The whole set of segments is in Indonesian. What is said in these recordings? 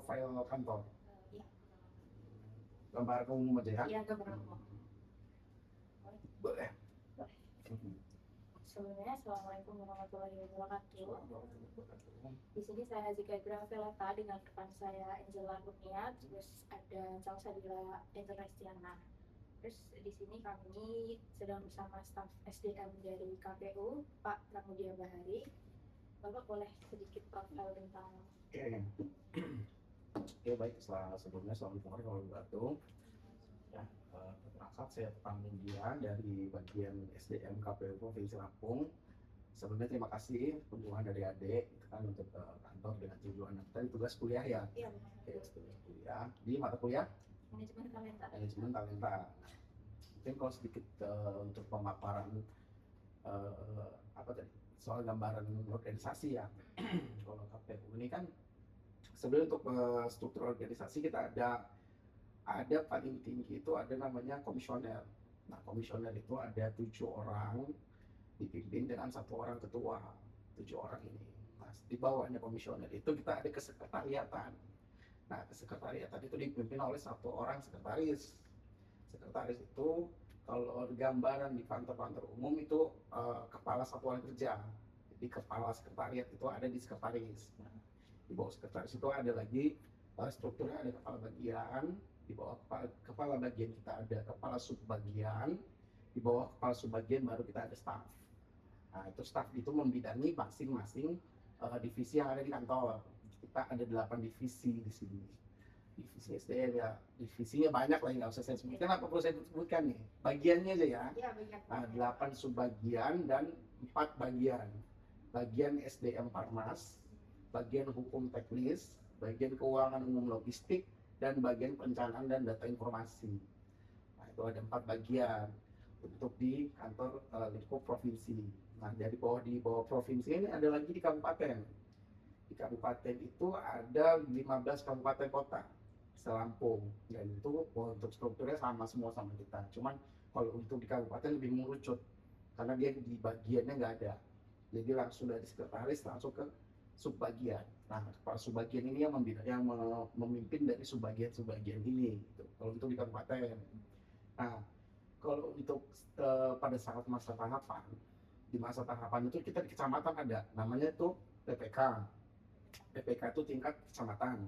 profil kantor? Iya. Gambar umum aja ya? Iya, gambar umum. Boleh. Boleh. Sebelumnya, Assalamualaikum warahmatullahi wabarakatuh. Di sini saya Zika Gravelata, dengan rekan saya Angela Kurnia, terus ada Charles Sadila Angel Restiana. Terus di sini kami sedang bersama staf SDM dari KPU, Pak Pramudia Bahari. Bapak boleh sedikit profil tentang... Oke, baik. Sebelumnya Assalamualaikum warahmatullahi wabarakatuh. Ya, perkenalkan saya Pramudia dari bagian SDM KPU Provinsi Lampung. Sebelumnya terima kasih kunjungan dari adik kan untuk kantor dengan tujuan tadi tugas kuliah ya. Iya, tugas kuliah di mata kuliah manajemen talenta. Manajemen talenta. Mungkin kalau sedikit untuk pemaparan apa tadi soal gambaran organisasi ya. Kalau KPU ini kan sebenarnya untuk struktur organisasi kita ada paling tinggi itu ada namanya komisioner. Nah, komisioner itu ada 7 orang dipimpin dengan 1 orang ketua. 7 orang ini. Nah, di bawahnya komisioner itu kita ada kesekretariatan. Nah, kesekretariatan itu dipimpin oleh 1 orang sekretaris. Sekretaris itu kalau gambaran di kantor-kantor umum itu kepala satuan kerja. Jadi kepala sekretariat itu ada di sekretaris. Nah, di bawah sekretaris itu ada lagi strukturnya, ada kepala bagian. Di bawah kepala bagian kita ada kepala subbagian. Di bawah kepala subbagian baru kita ada staf. Nah, itu staf itu membidangi masing-masing divisi yang ada di kantor. Kita ada 8 divisi di sini. Divisi SDM ya, divisinya banyak lah, nggak usah saya sebutkan. Apa perlu saya sebutkan nih? Bagiannya aja ya. Iya, bagian. Nah, 8 subbagian dan 4 bagian. Bagian SDM Parmas, bagian hukum teknis, bagian keuangan umum logistik, dan bagian perencanaan dan data informasi. Nah, itu ada 4 bagian untuk di kantor lingkup provinsi. Nah, di bawah provinsi ini ada lagi di kabupaten. Di kabupaten itu ada 15 kabupaten kota se-Lampung, dan itu untuk strukturnya sama semua sama kita. Cuman kalau untuk di kabupaten lebih mengerucut karena dia di bagiannya nggak ada. Jadi langsung dari sekretaris langsung ke subbagian. Nah, kepala subbagian ini yang memimpin dari subbagian ini. Gitu. Kalau untuk di kabupaten. Nah, kalau untuk pada saat masa tahapan, di masa tahapan itu kita di kecamatan ada namanya itu PPK. PPK itu tingkat kecamatan.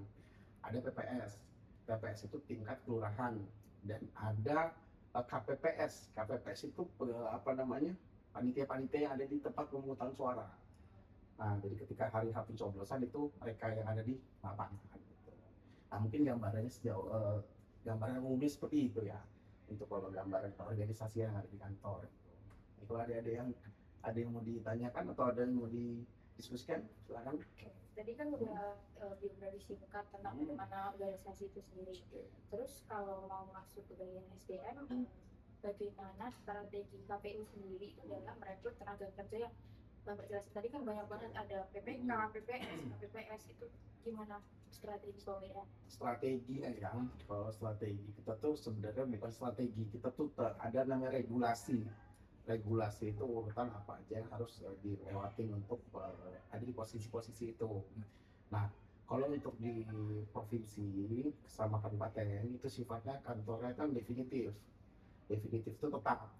Ada PPS. PPS itu tingkat kelurahan, dan ada KPPS. KPPS itu apa namanya? Panitia-panitia yang ada di tempat pemungutan suara. Nah, jadi ketika hari H pencoblosan itu mereka yang ada di lapangan. Gitu. Nah, mungkin gambarannya sejauh gambaran umumnya seperti itu ya. Untuk kalau gambaran organisasi yang ada di kantor. Itu ada yang mau ditanyakan atau ada yang mau didiskusikan, silakan. Tadi kan udah biografi singkat tentang bagaimana organisasi itu sendiri. Terus kalau mau masuk ke bagian SDM, bagaimana strategi KPU sendiri dalam merekrut tenaga kerja yang berjelas tadi kan banyak banget, ada PPK, PPS, KPPS, itu gimana strategi soalnya? Strategi ya, kalau strategi kita tuh sebenarnya bukan strategi, kita tuh ada namanya regulasi. Regulasi itu urutan apa aja yang harus dilewati untuk ada di posisi-posisi itu. Nah, kalau untuk di provinsi sama kabupaten itu sifatnya kantornya kan definitif. Definitif itu tetap.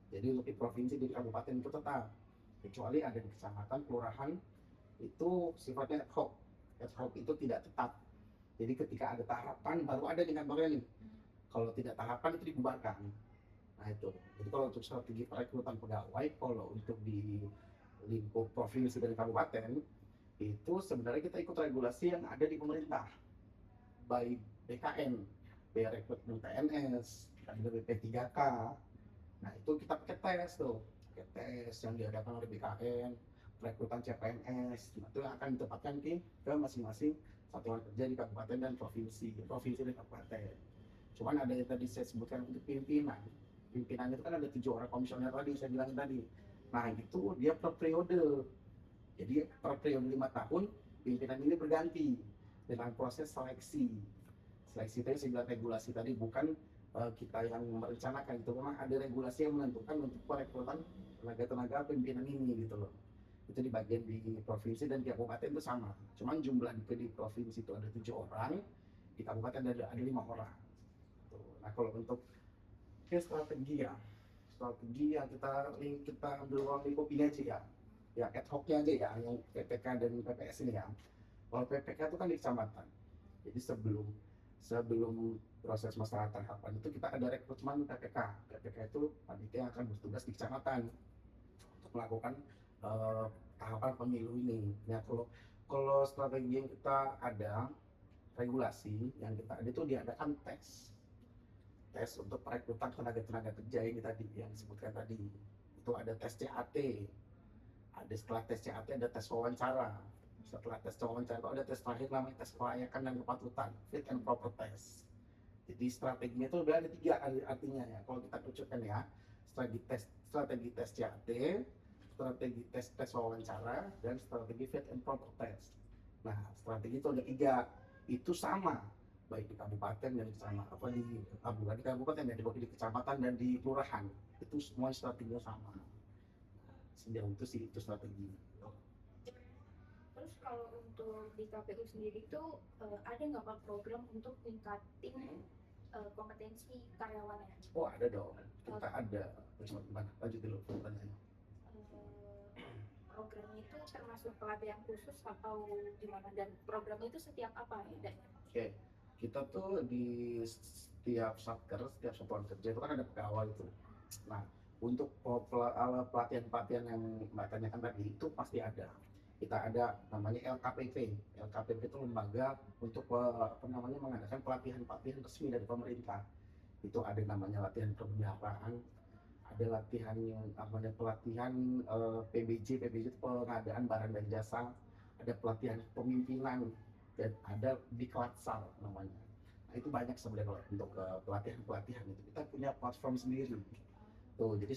Jadi untuk di provinsi, di kabupaten itu tetap. Kecuali ada di kecamatan, kelurahan itu sifatnya ad hoc. Ad hoc itu tidak tetap. Jadi ketika ada tahapan baru ada di kantornya nih. Kalau tidak tahapan itu dibubarkan. Nah itu. Jadi kalau untuk strategi perekrutan pegawai, kalau untuk di lingkup provinsi dan kabupaten itu sebenarnya kita ikut regulasi yang ada di pemerintah, baik BKN, Biaya Rekrutmen PNS, ada BP3K. Nah itu kita pakai tes tuh, pakai tes yang diadakan oleh BKN, perekrutan CPNS. Nah, itu akan ditempatkan ke masing-masing satuan kerja di kabupaten dan provinsi dan kabupaten. Cuman ada yang tadi saya sebutkan untuk pimpinan itu kan ada 7 orang komisioner tadi saya bilang tadi. Nah itu dia per periode, jadi per periode 5 tahun pimpinan ini berganti dengan proses seleksi itu yang saya bilang regulasi tadi, bukan kita yang merencanakan. Itu memang ada regulasi yang menentukan untuk perekrutan tenaga pimpinan ini gitu loh. itu di bagian di provinsi dan di kabupaten itu sama. Cuman jumlah di provinsi itu ada 7 orang, di kabupaten ada 5 orang. Tuh. Nah kalau untuk strategi ya, strategi ya kita ambil ruang lingkup ini aja ya ad hocnya aja ya, yang PPK dan PPS ini ya. Kalau PPK itu kan di kecamatan, jadi sebelum sebelum proses masalah tahapan itu kita ada rekrutmen PPK. PPK itu panitia yang akan bertugas di kecamatan untuk melakukan eh, tahapan pemilu ini. Ya kalau strategi yang kita ada, regulasi yang kita ada itu diadakan tes untuk perekrutan tenaga kerja ini tadi yang disebutkan tadi. Itu ada tes CAT, ada setelah tes CAT ada tes wawancara, setelah tes wawancara itu ada tes terakhir namanya tes kelayakan dan kepatutan, fit and proper test. Jadi strateginya itu udah ada 3 artinya ya kalau kita kerucutkan ya, strategi tes CAT, strategi tes wawancara, dan strategi fit and proper test. Nah strategi itu ada 3, itu sama baik di kabupaten dan sama apa di kabupaten dan di kecamatan dan di kelurahan, itu semua strateginya sama. Sejauh itu sih itu strategi. Terus kalau untuk di KPU sendiri itu ada nggak Pak program untuk meningkatin kompetensi karyawannya? Oh ada dong, kita ada. Gimana? Lanjut dulu pertanyaannya. Programnya itu termasuk pelatihan khusus atau gimana, dan programnya itu setiap apa bedanya? Oke, kita tuh di setiap satker, setiap satuan kerja itu kan ada pegawai itu. Nah, untuk pelatihan-pelatihan yang Mbak tanyakan tadi itu pasti ada. Kita ada namanya LKPP. LKPP itu lembaga untuk apa namanya mengadakan pelatihan-pelatihan resmi dari pemerintah. Itu ada namanya latihan perbendaharaan, ada latihan yang namanya pelatihan PBJ itu pengadaan barang dan jasa, ada pelatihan kepemimpinan, dan ada diklatsar namanya. Nah itu banyak sebenarnya untuk pelatihan itu. Kita punya platform sendiri. Tuh, jadi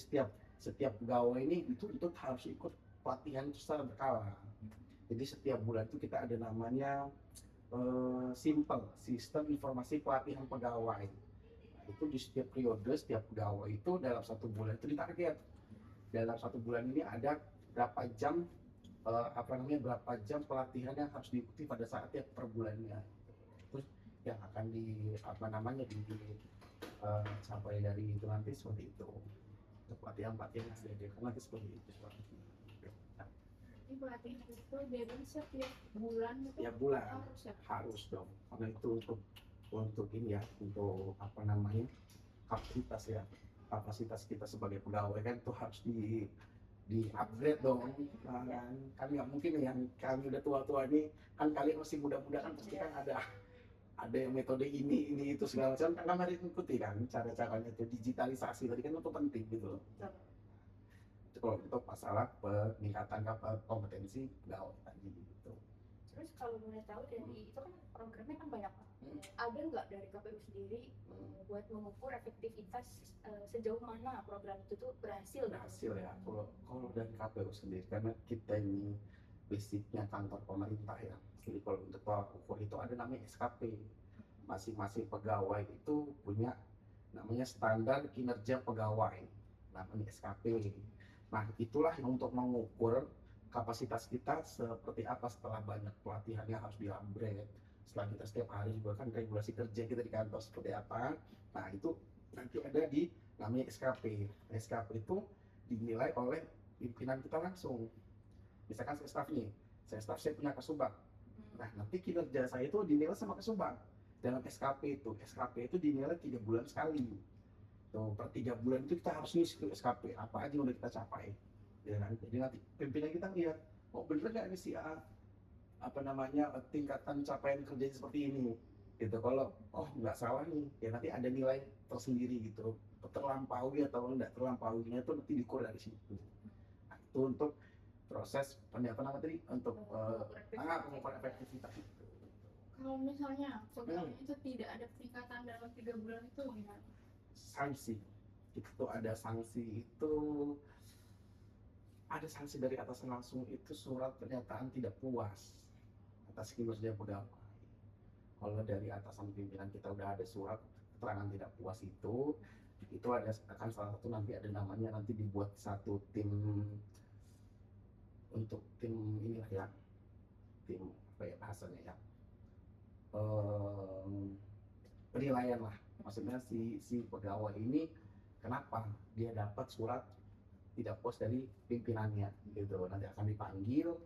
setiap pegawai ini itu harus ikut pelatihan itu secara berkala. Jadi setiap bulan itu kita ada namanya simple sistem informasi pelatihan pegawai. Nah, itu di setiap periode setiap pegawai itu dalam 1 bulan itu ditarget. Dalam 1 bulan ini ada berapa jam berapa jam pelatihan yang harus diikuti pada saat ya per bulannya. Terus yang akan capai dari itu nanti seperti itu. Untuk pelatihan yang sudah dilakukan nanti seperti itu. Ini pelatihan itu jadi setiap bulan itu Ya bulan harus dong, karena itu untuk ini ya, untuk kapasitas kita sebagai pegawai kan itu harus di upgrade dong. Kan nggak mungkin yang kami udah tua-tua ini, kan kalian masih muda-muda kan pasti kan ada yang metode ini itu segala macam kan kami harus ikuti kan cara-caranya itu. Digitalisasi tadi kan itu penting gitu loh. Itu kalau untuk masalah peningkatan kompetensi pegawai tadi gitu. Terus kalau boleh tahu dari itu kan programnya kan banyak, ada nggak dari KPU sendiri buat mengukur efektivitas sejauh mana program itu tuh berhasil ya. Kalau dari KPU sendiri, karena kita ini basicnya kantor pemerintah ya, jadi kalau untuk tolak ukur itu ada namanya SKP. Masing-masing pegawai itu punya namanya standar kinerja pegawai, namanya SKP. Nah itulah yang untuk mengukur kapasitas kita seperti apa setelah banyak pelatihan yang harus di-upgrade. Setelah kita setiap hari juga kan regulasi kerja kita di kantor seperti apa. Nah itu nanti ada di namanya SKP. SKP itu dinilai oleh pimpinan kita langsung. Misalkan saya punya kasubag. Nah nanti kinerja saya itu dinilai sama kasubag. Dalam SKP itu dinilai 3 bulan sekali. Tuh, per 3 bulan itu kita harus ngisi ke SKP apa aja yang udah kita capai. Ya kan? Jadi nanti pimpinan kita lihat, oh bener nggak nih si A tingkatan capaian kerja seperti ini gitu. Kalau nggak salah nih ya nanti ada nilai tersendiri gitu, terlampaui atau enggak terlampauinya itu nanti diukur dari situ. Nah, itu untuk proses tadi untuk pengukuran efektivitas itu. Kalau misalnya program itu tidak ada peningkatan dalam 3 bulan itu gimana? Sanksi itu ada sanksi dari atasan langsung, itu surat pernyataan tidak puas atas kinerja pegawai. Kalau dari atasan pimpinan kita udah ada surat keterangan tidak puas itu akan salah satu nanti ada namanya nanti dibuat satu tim untuk tim inilah ya, tim apa ya bahasanya ya, eh, penilaian lah. Maksudnya si pegawai ini kenapa dia dapat surat tidak puas dari pimpinannya gitu, nanti akan dipanggil,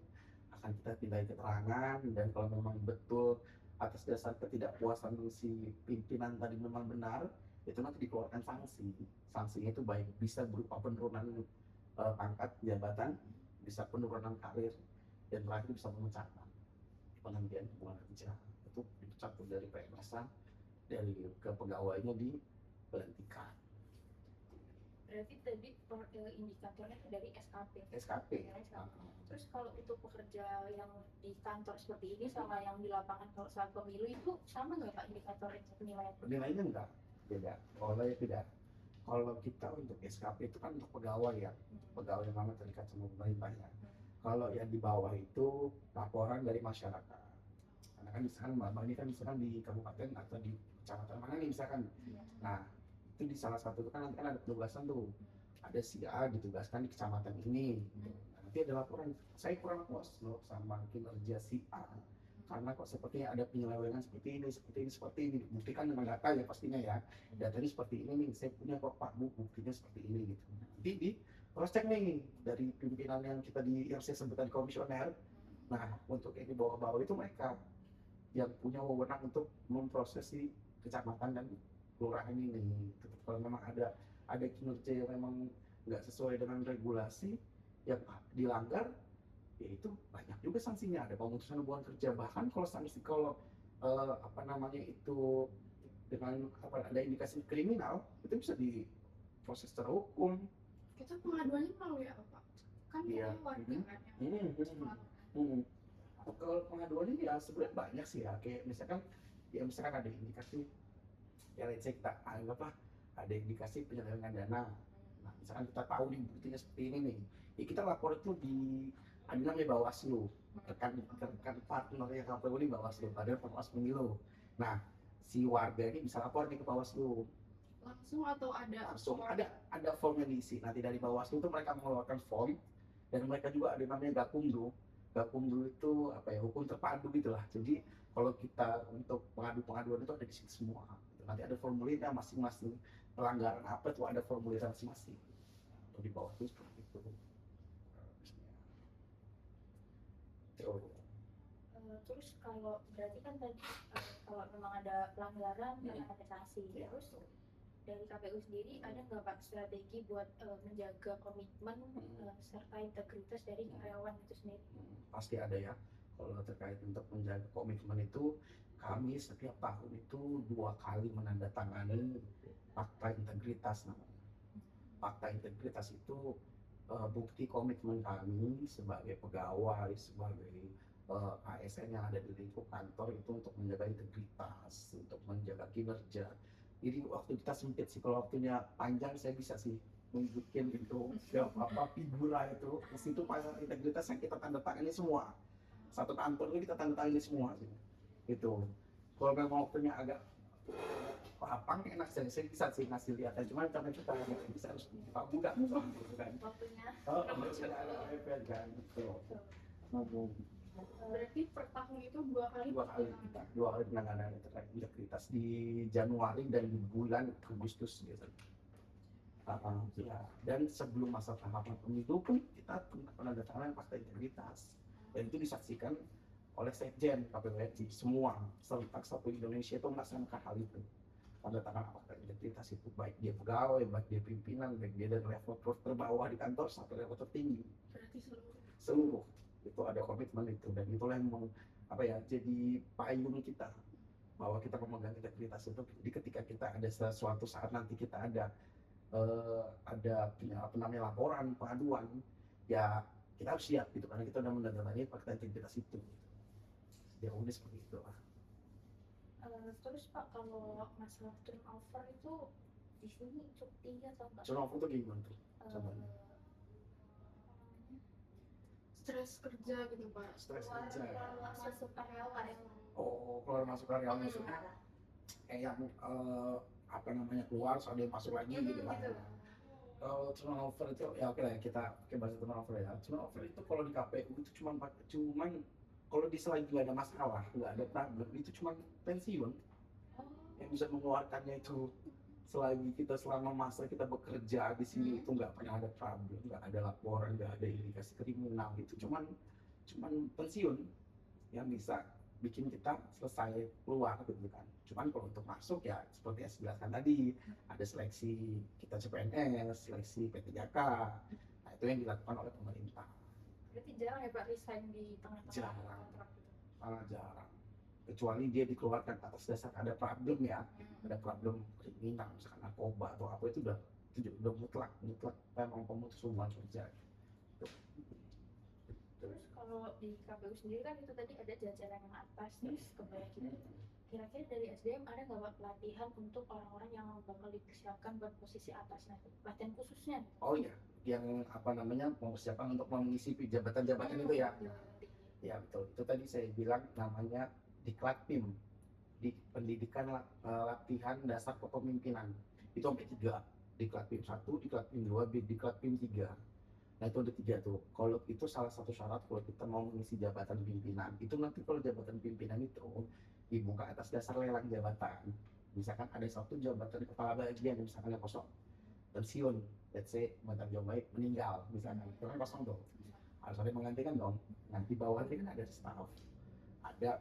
akan kita pindahin keterangan, dan kalau memang betul atas dasar ketidakpuasan si pimpinan tadi memang benar, itu nanti dikeluarkan sanksi. Sanksinya itu baik bisa berupa penurunan pangkat jabatan, bisa penurunan karir, dan terakhir bisa pemecatan, penghentian hubungan kerja. Itu dipecat dari PMS, dari kepegawainya diberhentikan. Berarti tadi indikatornya dari SKP. SKP. Ya, SKP. Terus kalau untuk pekerja yang di kantor seperti ini sama yang di lapangan kalau saat pemilu itu sama nggak Pak indikatornya penilaian? Penilaiannya enggak, beda. Kalau tidak, kalau kita untuk SKP itu kan untuk pegawai ya, pegawai yang memang terikat sama pemerintah ya. Kalau yang di bawah itu laporan dari masyarakat. Karena kan misalkan Mbak ini kan misalkan di kabupaten atau di kecamatan mana nih misalkan. Nah, itu di salah satu itu kan nanti kan ada penugasan tuh. Ada si A ditugaskan di kecamatan ini. Nah, nanti ada laporan, saya kurang puas loh sama kinerja si A. Karena kok sepertinya ada penyelewengan seperti ini. Buktikan dengan data ya pastinya ya. Datanya seperti ini nih, saya punya kok Pak Bu, buktinya seperti ini gitu. Nanti di cross check nih dari pimpinan yang saya sebutkan komisioner. Nah, untuk yang di bawah-bawah itu mereka yang punya wewenang untuk memproses di kecamatan dan kelurahan ini. Kalau memang ada kinerja yang memang nggak sesuai dengan regulasi yang dilanggar, ya itu banyak juga sanksinya, ada pemutusan hubungan kerja. Bahkan kalau sanksi apa namanya itu dengan ada indikasi kriminal, itu bisa diproses secara hukum. Kita pengaduannya melalui apa Pak? Kan Iya. warga kan yang Kalau pengaduan ini ya sebenarnya banyak sih ya, kayak misalkan ada indikasi ya, let's say kita anggaplah ada indikasi penyelewengan dana. Nah, misalkan kita tahu nih buktinya seperti ini nih, ya kita lapor itu ada namanya Bawaslu, rekan partner yang lapor di Bawaslu, ada pengawas pemilu. Nah, si warga ini bisa lapor nih ke Bawaslu. langsung atau Ada form yang diisi. Nanti dari Bawaslu itu mereka mengeluarkan form, dan mereka juga ada namanya Gakumdu. Gakumdu itu apa ya, hukum terpadu gitulah. Jadi kalau kita untuk pengaduan itu ada di situ semua. Nanti ada formulirnya masing-masing, pelanggaran apa itu ada formulir masing-masing. Atau di bawah itu seperti itu. Terus kalau berarti kan tadi kalau memang ada pelanggaran ada sanksi. Terus dari KPU sendiri ada nggak Pak strategi buat menjaga komitmen serta integritas dari karyawan itu sendiri? Pasti ada ya. Kalau terkait untuk menjaga komitmen itu, kami setiap tahun itu 2 kali menandatangani fakta integritas namanya. Fakta integritas itu bukti komitmen kami sebagai pegawai, sebagai ASN yang ada di lingkup kantor itu untuk menjaga integritas, untuk menjaga kinerja. Jadi waktu kita sempit sih, kalau waktunya panjang saya bisa sih nunjukin itu figura itu di situ pasal integritas yang kita tanda tangani semua. Satu kantor itu kita tanda tangani semua sih. Itu. Kalau memang waktunya agak lapang enak saya bisa sih ngasih lihat, cuma karena kita bisa harus kita buka gitu kan. Waktunya. Sudah ada iPad kan. Ngomong. berarti per tahun itu 2 kali Dua kali penanganan terkait integritas di Januari dan di bulan Agustus gitu. Ya. Dan sebelum masa tahapan pemilu pun kita penandatanganan fakta integritas, dan itu disaksikan oleh Sekjen KPU RI. Semua serentak satu Indonesia itu melaksanakan hal itu, tanda tangan fakta integritas itu, baik dia pegawai, baik dia pimpinan, baik dia dari level terbawah di kantor sampai level tertinggi. berarti Seluruh itu ada komitmen itu, dan itulah yang jadi payung kita bahwa kita memegang integritas itu. Jadi ketika kita ada suatu saat nanti kita ada laporan pengaduan, ya kita harus siap gitu, karena kita udah menandatangani fakta integritas itu. Ya udah seperti itu lah. Terus Pak, kalau masalah turnover itu di sini cukup tinggi atau enggak? Turnover itu gimana tuh? stres kerja gitu Pak. Stres kerja. Masuk karyawan. Oh, keluar masuk karyawan maksudnya kayak yang keluar soal dia masuk lagi gitu kan. Kalau turnover itu ya oke lah ya, kita pakai bahasa turnover ya. Turnover itu kalau di KPU itu cuman kalau di selagi nggak ada masalah, nggak ada problem, itu cuman pensiun yang bisa mengeluarkannya itu selagi kita selama masa kita bekerja di sini itu nggak pernah ada problem, nggak ada laporan, nggak ada indikasi kriminal, itu cuman cuman pensiun yang bisa bikin kita selesai keluar gitu kan. Cuman kalau untuk masuk ya seperti yang saya jelaskan tadi, ada seleksi kita CPNS, seleksi P3K, nah itu yang dilakukan oleh pemerintah. Berarti jarang ya Pak resign di tengah-tengah Jarang. kontrak gitu. Sangat jarang, kecuali dia dikeluarkan atas dasar ada problem ya, ada problem kriminal misalkan narkoba atau apa, itu udah mutlak mutlak memang pemutus hubungan kerja. Terus kalau di KPU sendiri kan itu tadi ada jajaran yang atas terus ke bawah gitu. Kira-kira dari SDM ada nggak Pak pelatihan untuk orang-orang yang bakal dipersiapkan buat posisi atas nanti? Pelatihan khususnya? Oh iya, yang apa namanya mempersiapkan untuk mengisi jabatan-jabatan itu ya. Ya betul, itu tadi saya bilang namanya Diklatpim, di pendidikan latihan dasar kepemimpinan. Itu sampai 3, Diklatpim 1, Diklatpim 2, Diklatpim 3. Nah itu ada 3 tuh. Kalau itu salah satu syarat kalau kita mau mengisi jabatan pimpinan, itu nanti kalau jabatan pimpinan itu dibuka atas dasar lelang jabatan. Misalkan ada satu jabatan kepala bagian misalkan yang kosong, pensiun, let's say mantan Jombay meninggal misalkan, itu kan kosong tuh, harus ada yang menggantikan dong. Nah di bawahnya kan ada staff, ada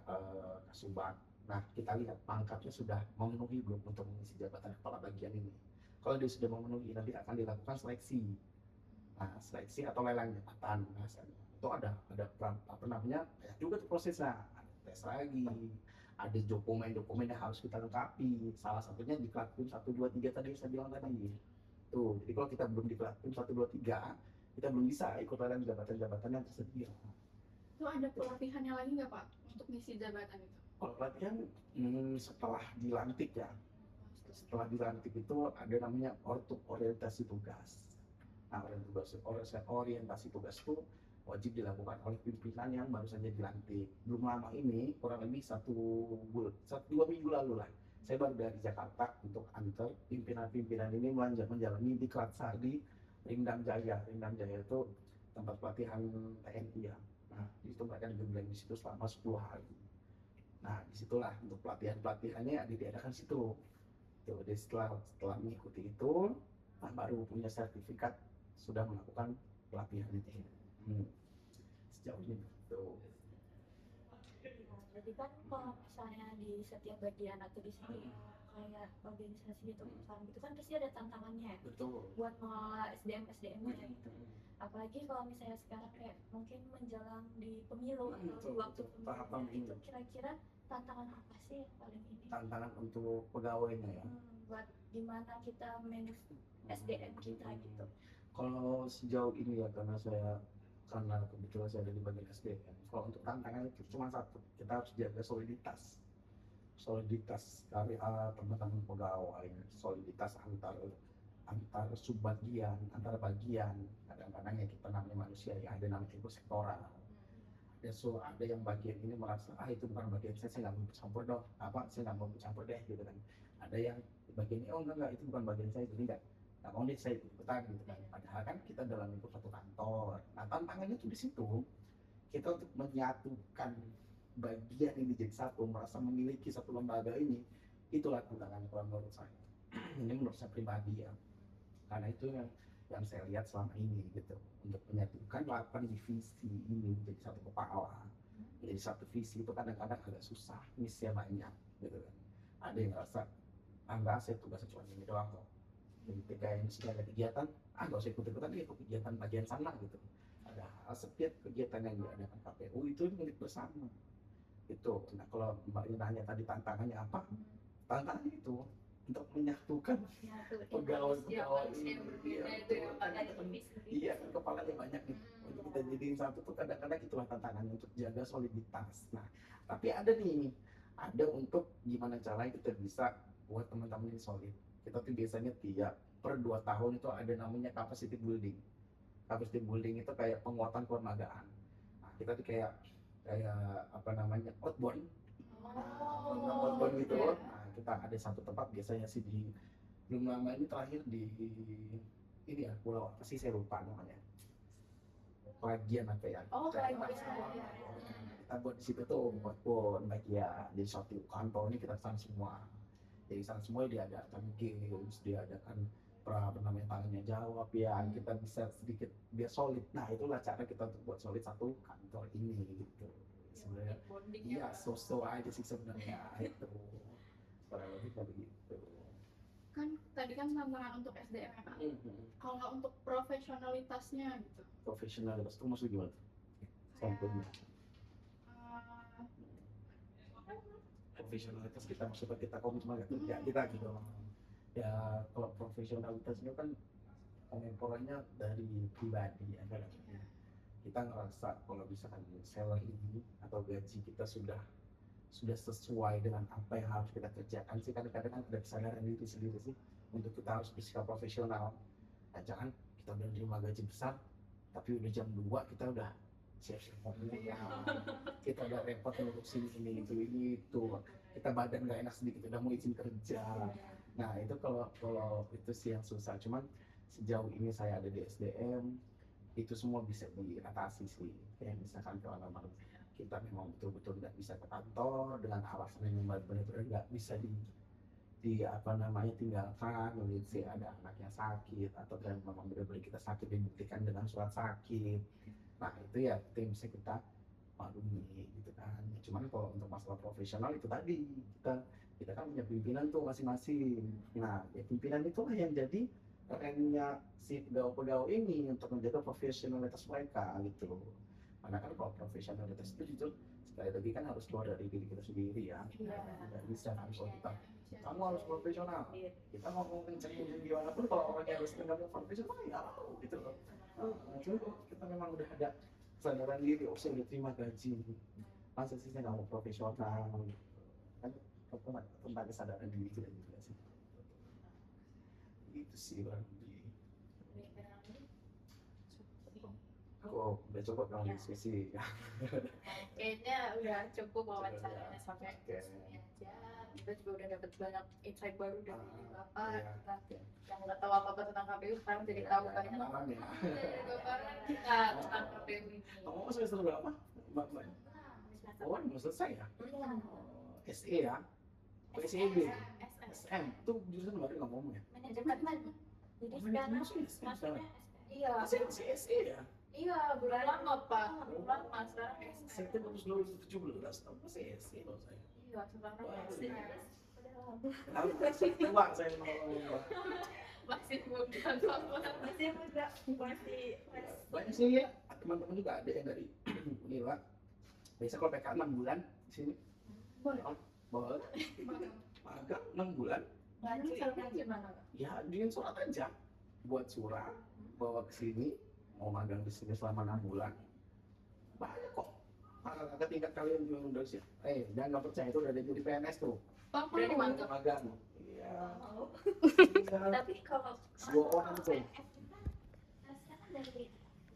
kasubat. Nah kita lihat pangkatnya sudah memenuhi belum untuk mengisi jabatan kepala bagian ini. Kalau dia sudah memenuhi, nanti akan dilakukan seleksi. Nah seleksi atau lelang jabatan biasanya itu ada apa namanya ya juga tuh prosesnya, ada tes lagi, ada dokumen yang harus kita lengkapi, salah satunya di Klatim 1, 2, 3 tadi saya bilang tadi tuh. Jadi kalau kita belum di Klatim 1, 2, 3, kita belum bisa ikut lelang jabatan-jabatan yang tersedia. Itu ada pelatihannya lagi nggak Pak untuk ngisi jabatan itu? Kalau pelatihan setelah dilantik ya, setelah dilantik itu ada namanya orientasi tugas. Nah, orientasi tugas itu wajib dilakukan oleh pimpinan yang baru saja dilantik. Belum lama ini, kurang lebih 2 minggu lalu lah, saya baru dari Jakarta untuk antar pimpinan-pimpinan ini menjalani diklat di Rindam Jaya. Rindam Jaya itu tempat pelatihan TNI ya. Nah, itu mereka digembleng di situ selama 10 hari. Nah, disitulah untuk pelatihannya diadakan situ. Jadi setelah mengikuti itu, nah, baru punya sertifikat sudah melakukan pelatihan itu. Sejauh ini tuh. Jadi kan kalau misalnya di setiap bagian atau di setiap kayak organisasi gitu perusahaan gitu kan pasti ada tantangannya ya Betul. buat mengelola SDM-nya gitu. Apalagi kalau misalnya sekarang kayak mungkin menjelang di pemilu atau di waktu pemilu itu kira-kira tantangan apa sih yang paling ini? Tantangan untuk pegawainya ya. Buat gimana kita manage SDM kita gitu. Kalau sejauh ini ya, karena kebetulan saya ada di bagian SDM. Kalau untuk tantangan itu cuma satu, kita harus jaga soliditas dari teman-teman pegawai, soliditas antar subbagian, antar bagian. Kadang-kadang ya kita namanya manusia ya, ada namanya ego sektoral. Ada yang bagian ini merasa itu bukan bagian saya nggak mau campur dong, saya nggak mau campur deh gitu kan. Ada yang bagian ini enggak, itu bukan bagian saya, jadi nggak mau deh saya ikutan gitu kan. Padahal kan kita dalam lingkup satu kantor. Nah tantangannya tuh di situ, kita untuk menyatukan bagian ini jadi satu, merasa memiliki satu lembaga ini, itulah tantangannya kalau menurut saya. Ini menurut saya pribadi ya, karena itu yang saya lihat selama ini gitu, untuk menyatukan 8 divisi ini menjadi satu kepala, menjadi satu visi itu kadang-kadang agak susah, misinya banyak gitu kan. Ada yang ngerasa enggak, saya tugasnya cuma ini doang kok, jadi PKN segala kegiatan nggak usah ikut-ikutan, ikut kegiatan bagian sana gitu. Ada setiap kegiatan yang diadakan KPU itu milik bersama itu. Nah kalau Mbak nanya tadi tantangannya apa, tantangannya itu untuk menyatukan pegawai-pegawai ini. Iya, kepalanya banyak nih. Untuk kita jadiin satu tuh kadang-kadang itulah tantangannya, untuk jaga soliditas. Nah, tapi ada untuk gimana caranya kita bisa buat teman-teman ini solid. Kita tuh biasanya tiap per 2 tahun itu ada namanya capacity building. Capacity building itu kayak penguatan kelembagaan. Nah, kita tuh kayak apa namanya, outbound gitu. Nah, kita ada satu tempat biasanya sih belum lama ini terakhir di ini ya, pulau apa sih saya lupa namanya. Bagian apa ya? Oh, Kita- bagian. Kita buat di situ tuh buat bagian. Jadi suatu kantor ini kita kesana semua. Jadi sana semua diadakan games, diadakan apa namanya tanya jawab ya, kita bisa sedikit biar solid. Nah itulah cara kita untuk buat solid satu kantor ini gitu. Sebenarnya Bonding iya ya. so aja sih sebenarnya itu. Kurang lebih kayak begitu. Kan tadi kan tantangan untuk SDM ya Kak. Kalau untuk profesionalitasnya gitu. Profesionalitas itu maksudnya gimana? Contohnya profesionalitas kita maksudnya kita komitmen kerja kita gitu. Ya kalau profesionalitas itu kan pengemporannya dari pribadi ya kan. Kita ngerasa kalau misalkan salary atau gaji kita sudah sesuai dengan apa yang harus kita kerjakan sih, kadang-kadang kan ada kesadaran diri sendiri sih untuk kita harus bersikap profesional. Nah, jangan kita udah terima gaji besar tapi udah jam 2 kita udah siap-siap mau pulang, kita udah repot ngurusin ini itu, kita badan nggak enak sedikit udah mau izin kerja. Nah itu kalau itu sih yang susah. Cuman sejauh ini saya ada di SDM itu semua bisa diatasi sih. Kayak misalkan kalau memang kita memang betul-betul nggak bisa ke kantor dengan alasan yang benar-benar nggak bisa di apa namanya tinggalkan, mungkin sih ada anaknya sakit atau dan memang benar-benar kita sakit dibuktikan dengan surat sakit. Nah itu ya tim bisa kita maklumi gitu kan. Cuman kalau untuk masalah profesional itu tadi kita kan punya pimpinan tuh masing-masing. Nah ya pimpinan itulah yang jadi remnya si pegawai-pegawai ini untuk menjaga profesionalitas mereka gitu. Karena kan kalau profesionalitas itu justru sekali lagi kan harus keluar dari diri kita sendiri ya. Nggak bisa kan kalau kita kamu harus profesional. Kita mau kencengin gimana pun kalau orangnya harus nggak mau profesional ya mau gitu loh. Nah, cuma kalau kita memang udah ada kesadaran diri, oh saya udah terima gaji, masa sih saya nggak mau profesional kan tentang kesadaran diri kita juga sih. Itu sih bang. Kok udah cukup dong diskusi. Kayaknya udah cukup wawancaranya sampai Oke. sini aja. Kita juga udah dapat banyak insight baru dari Bapak. Iya. Kita yang nggak tahu apa-apa tentang KPU sekarang jadi tahu banyak. Pengalaman ya. Dari Bapak kita tentang KPU ini. Kamu semester berapa? Mbak? Oh, mau selesai ya? SE ya? Atau SEB? SM. Itu jurusan baru nggak ngomong ya? Manajemen. Jadi sekarang maksudnya iya. Masih SE ya? Iya, belum lama Pak. Belum lama sekarang Saya itu baru 2017, tapi masih SE loh saya. Iya, sekarang masih Lalu masih tua saya ngomong. masih muda Bapak. Masih muda, masih Banyak sih ya, teman-teman juga ada yang dari Unila. Biasa kalau PK 6 bulan di sini. boleh. Boleh. Magang 6 bulan. Baju yang gimana Pak? Ya, bikin surat aja. Buat surat, bawa ke sini, mau magang di sini selama 6 bulan. Banyak kok. Kakak tingkat kalian juga udah sih. Jangan nggak percaya itu udah ada jadi PNS tuh. Udah dimantap. Magang. Iya. Tapi kalau 2 orang tuh. dari